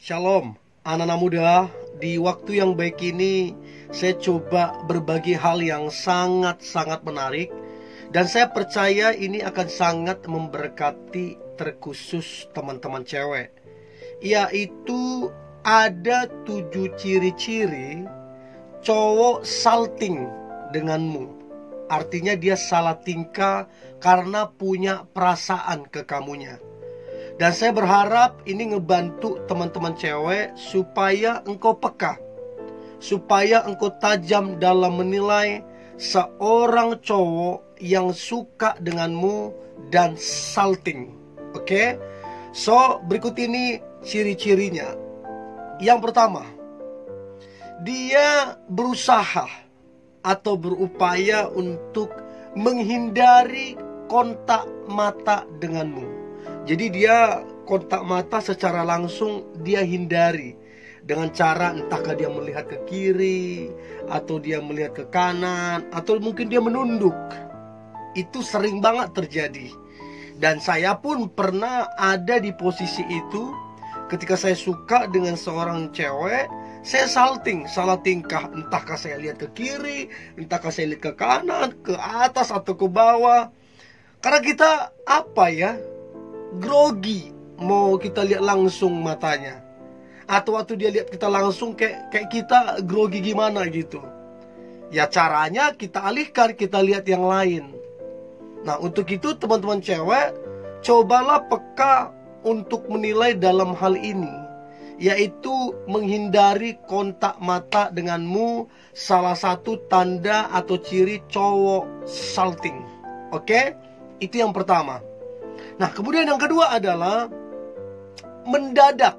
Shalom, anak-anak muda. Di waktu yang baik ini, saya coba berbagi hal yang sangat-sangat menarik. Dan saya percaya ini akan sangat memberkati terkhusus teman-teman cewek. Yaitu ada 7 ciri-ciri cowok salting denganmu. Artinya dia salah tingkah karena punya perasaan ke kamunya. Dan saya berharap ini ngebantu teman-teman cewek supaya engkau peka, supaya engkau tajam dalam menilai seorang cowok yang suka denganmu dan salting. Oke? So, berikut ini ciri-cirinya. Yang pertama, dia berusaha atau berupaya untuk menghindari kontak mata denganmu. Jadi dia kontak mata secara langsung dia hindari dengan cara entahkah dia melihat ke kiri atau dia melihat ke kanan atau mungkin dia menunduk. Itu sering banget terjadi. Dan saya pun pernah ada di posisi itu. Ketika saya suka dengan seorang cewek, saya salting, salah tingkah. Entahkah saya lihat ke kiri, entahkah saya lihat ke kanan, ke atas atau ke bawah. Karena kita grogi, mau kita lihat langsung matanya. Atau waktu dia lihat kita langsung kayak kita grogi gimana gitu. Ya caranya kita alihkan, kita lihat yang lain. Nah untuk itu teman-teman cewek, cobalah peka untuk menilai dalam hal ini, yaitu menghindari kontak mata denganmu. Salah satu tanda atau ciri cowok salting. Oke? Itu yang pertama. Nah kemudian yang kedua adalah mendadak.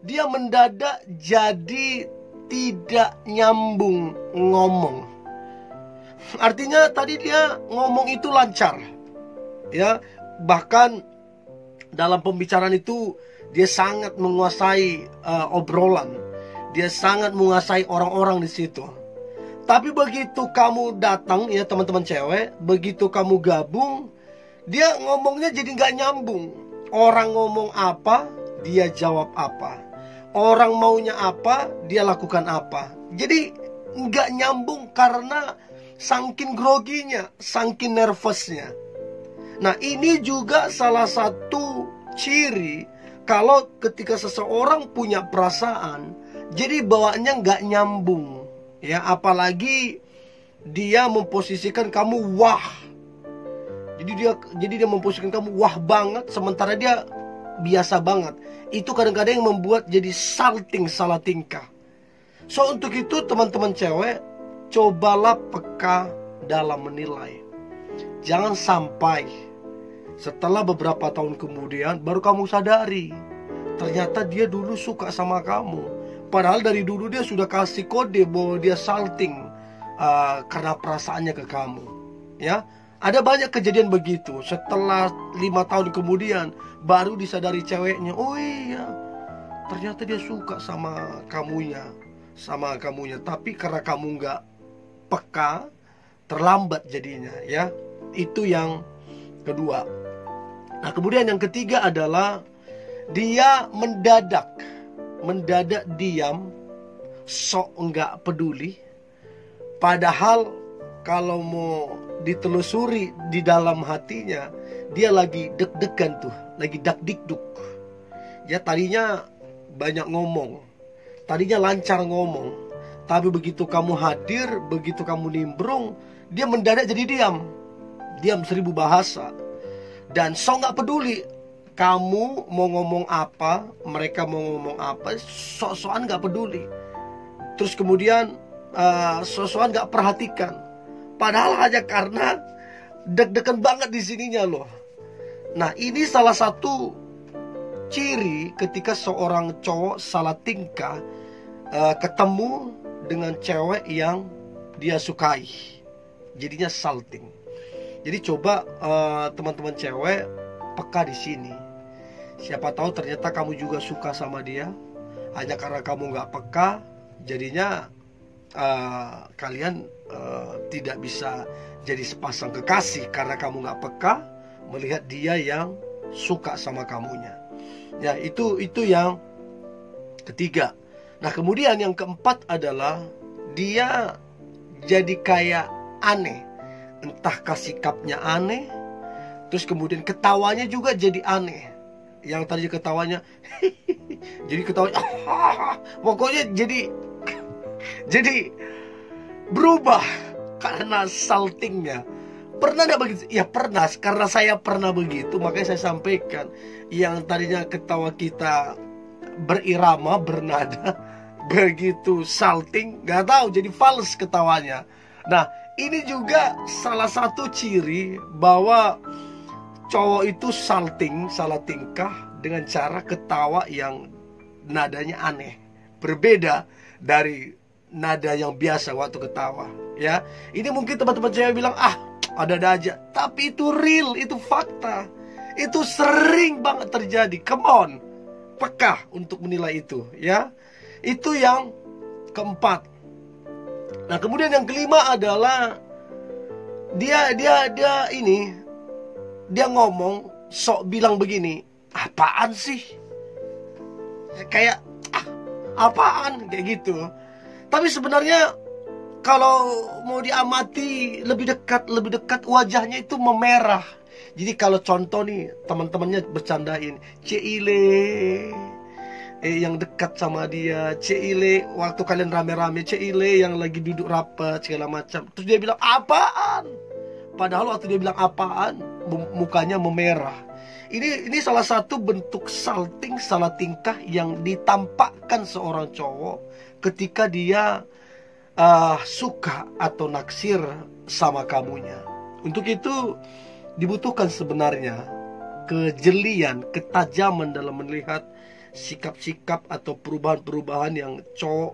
Dia mendadak jadi tidak nyambung ngomong. Artinya tadi dia ngomong itu lancar, ya, bahkan dalam pembicaraan itu dia sangat menguasai obrolan. Dia sangat menguasai orang-orang di situ. Tapi begitu kamu datang, ya teman-teman cewek, begitu kamu gabung, dia ngomongnya jadi nggak nyambung. Orang ngomong apa, dia jawab apa. Orang maunya apa, dia lakukan apa. Jadi nggak nyambung karena saking groginya, saking nervousnya. Nah ini juga salah satu ciri kalau ketika seseorang punya perasaan, jadi bawaannya nggak nyambung. Ya, apalagi dia memposisikan kamu wah. Jadi dia memposisikan kamu wah banget, sementara dia biasa banget. Itu kadang-kadang yang membuat jadi salting, salah tingkah. So untuk itu teman-teman cewek, cobalah peka dalam menilai. Jangan sampai setelah beberapa tahun kemudian baru kamu sadari ternyata dia dulu suka sama kamu. Padahal dari dulu dia sudah kasih kode bahwa dia salting karena perasaannya ke kamu. Ya, ada banyak kejadian begitu. Setelah 5 tahun kemudian baru disadari ceweknya, oh iya, ternyata dia suka sama kamunya. Tapi karena kamu nggak peka, terlambat jadinya, ya. Itu yang kedua. Nah kemudian yang ketiga adalah dia mendadak diam, sok nggak peduli. Padahal kalau mau ditelusuri di dalam hatinya, dia lagi deg-degan tuh, lagi dak-dikduk. Ya tadinya banyak ngomong, tadinya lancar ngomong, tapi begitu kamu hadir, begitu kamu nimbrung, dia mendadak jadi diam 1000 bahasa. Dan so nggak peduli kamu mau ngomong apa, mereka mau ngomong apa, sok-sokan nggak peduli. Terus kemudian sok-sokan nggak perhatikan. Padahal hanya karena deg-degan banget di sininya loh. Nah ini salah satu ciri ketika seorang cowok salah tingkah ketemu dengan cewek yang dia sukai. Jadinya salting. Jadi coba teman-teman cewek peka di sini. Siapa tahu ternyata kamu juga suka sama dia. Hanya karena kamu nggak peka, jadinya kalian tidak bisa jadi sepasang kekasih karena kamu nggak peka melihat dia yang suka sama kamunya. Ya itu yang Ketiga. Nah, kemudian yang keempat adalah dia jadi kayak aneh. Entahkah sikapnya aneh, terus kemudian ketawanya juga jadi aneh. Yang tadi ketawanya jadi ketawanya pokoknya jadi berubah karena saltingnya. Pernah enggak begitu? Ya pernah, karena saya pernah begitu, makanya saya sampaikan. Yang tadinya ketawa kita berirama, bernada, begitu salting, nggak tahu jadi fals ketawanya. Nah, ini juga salah satu ciri bahwa cowok itu salting, salah tingkah dengan cara ketawa yang nadanya aneh, berbeda dari nada yang biasa waktu ketawa. Ya, ini mungkin teman-teman saya bilang, ada-ada aja, tapi itu real, itu fakta, itu sering banget terjadi. Come on, peka untuk menilai itu, ya. Itu yang keempat. Nah, kemudian yang kelima adalah dia ngomong sok bilang begini, apaan sih? Kayak apaan kayak gitu. Tapi sebenarnya kalau mau diamati lebih dekat wajahnya itu memerah. Jadi kalau contoh nih, teman-temannya bercandain, Cile, yang dekat sama dia, Cile, waktu kalian rame-rame, Cile yang lagi duduk rapat segala macam. Terus dia bilang apaan? Padahal waktu dia bilang apaan, mukanya memerah. Ini salah satu bentuk salting, salah tingkah yang ditampakkan seorang cowok ketika dia suka atau naksir sama kamunya. Untuk itu dibutuhkan sebenarnya kejelian, ketajaman dalam melihat sikap-sikap atau perubahan-perubahan yang cowok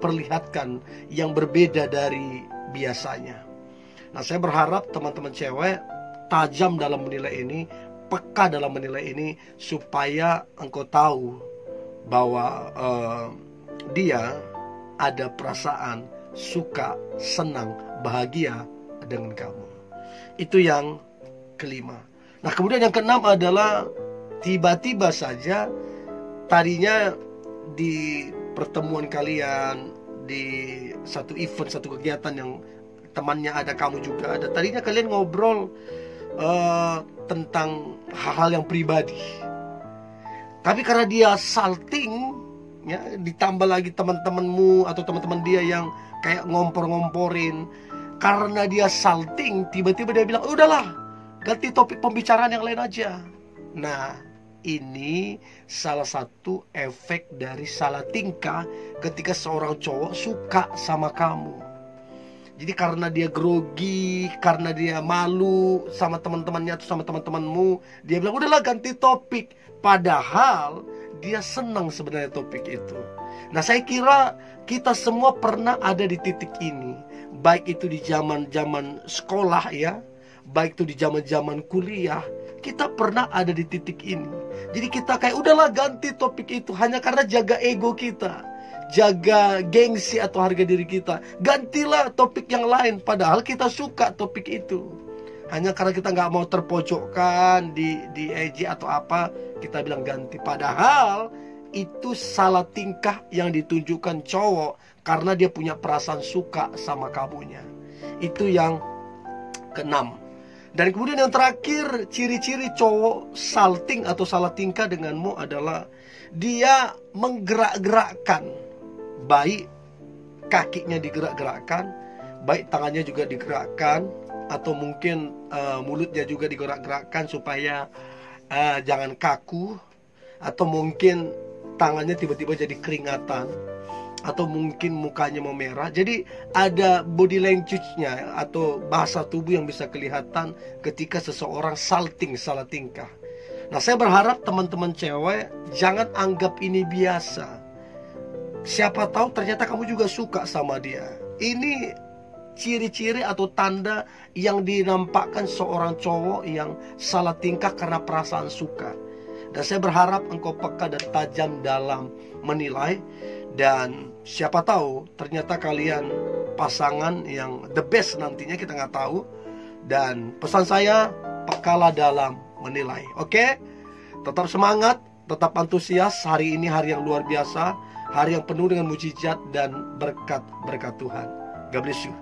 perlihatkan yang berbeda dari biasanya. Nah, saya berharap teman-teman cewek tajam dalam menilai ini, peka dalam menilai ini, supaya engkau tahu bahwa dia ada perasaan suka, senang, bahagia dengan kamu. Itu yang kelima. Nah, kemudian yang keenam adalah tiba-tiba saja tadinya di pertemuan kalian, di satu event, satu kegiatan yang temannya ada, kamu juga ada, tadinya kalian ngobrol tentang hal-hal yang pribadi. Tapi karena dia salting, ya, ditambah lagi teman-temanmu atau teman-teman dia yang kayak ngompor-ngomporin, karena dia salting, tiba-tiba dia bilang, udahlah, ganti topik pembicaraan yang lain aja. Nah, ini salah satu efek dari salah tingkah ketika seorang cowok suka sama kamu. Jadi karena dia grogi, karena dia malu sama teman-temannya atau sama teman-temanmu, dia bilang udahlah ganti topik. Padahal dia senang sebenarnya topik itu. Nah, saya kira kita semua pernah ada di titik ini, baik itu di zaman-zaman sekolah ya, baik itu di zaman-zaman kuliah. Kita pernah ada di titik ini. Jadi kita kayak udahlah ganti topik itu, hanya karena jaga ego kita, jaga gengsi atau harga diri kita. Gantilah topik yang lain, padahal kita suka topik itu. Hanya karena kita nggak mau terpojokkan di EJ atau apa, kita bilang ganti. Padahal itu salah tingkah yang ditunjukkan cowok karena dia punya perasaan suka sama kamunya. Itu yang keenam. Dan kemudian yang terakhir, ciri-ciri cowok salting atau salah tingkah denganmu adalah dia menggerak-gerakkan, baik kakinya digerak-gerakkan, baik tangannya juga digerakkan, atau mungkin mulutnya juga digerak-gerakkan supaya jangan kaku, atau mungkin tangannya tiba-tiba jadi keringatan, atau mungkin mukanya memerah. Jadi ada body language-nya atau bahasa tubuh yang bisa kelihatan ketika seseorang salting, salah tingkah. Nah, saya berharap teman-teman cewek jangan anggap ini biasa. Siapa tahu ternyata kamu juga suka sama dia. Ini ciri-ciri atau tanda yang dinampakkan seorang cowok yang salah tingkah karena perasaan suka. Dan saya berharap engkau peka dan tajam dalam menilai. Dan siapa tahu ternyata kalian pasangan yang the best nantinya, kita nggak tahu. Dan pesan saya, pekalah dalam menilai. Oke? Tetap semangat, Tetap antusias, hari ini hari yang luar biasa, hari yang penuh dengan mujizat dan berkat-berkat Tuhan. God bless you.